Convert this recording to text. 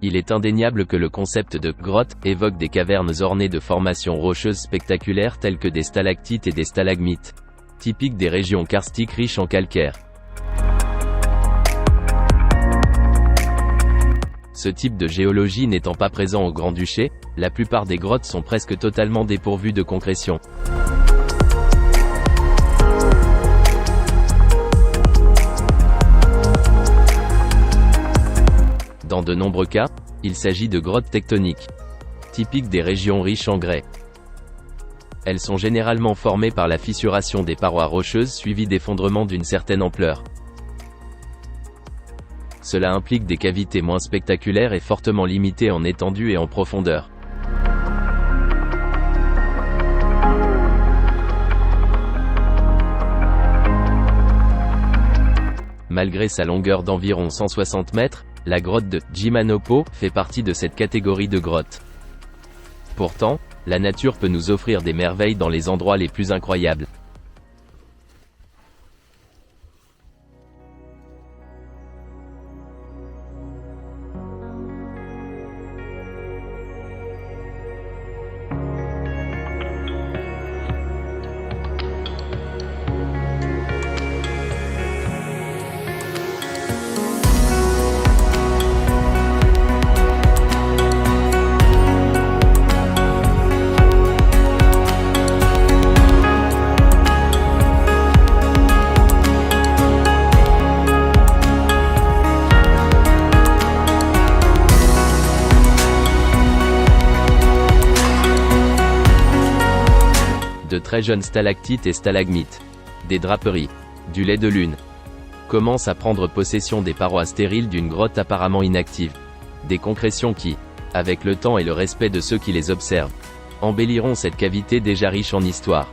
Il est indéniable que le concept de « grotte » évoque des cavernes ornées de formations rocheuses spectaculaires telles que des stalactites et des stalagmites, typiques des régions karstiques riches en calcaire. Ce type de géologie n'étant pas présent au Grand-Duché, la plupart des grottes sont presque totalement dépourvues de concrétion. Dans de nombreux cas, il s'agit de grottes tectoniques, typiques des régions riches en grès. Elles sont généralement formées par la fissuration des parois rocheuses suivies d'effondrements d'une certaine ampleur. Cela implique des cavités moins spectaculaires et fortement limitées en étendue et en profondeur. Malgré sa longueur d'environ 160 mètres, la grotte de Jimanopo fait partie de cette catégorie de grottes. Pourtant, la nature peut nous offrir des merveilles dans les endroits les plus incroyables. De très jeunes stalactites et stalagmites, des draperies, du lait de lune, commencent à prendre possession des parois stériles d'une grotte apparemment inactive. Des concrétions qui, avec le temps et le respect de ceux qui les observent, embelliront cette cavité déjà riche en histoire.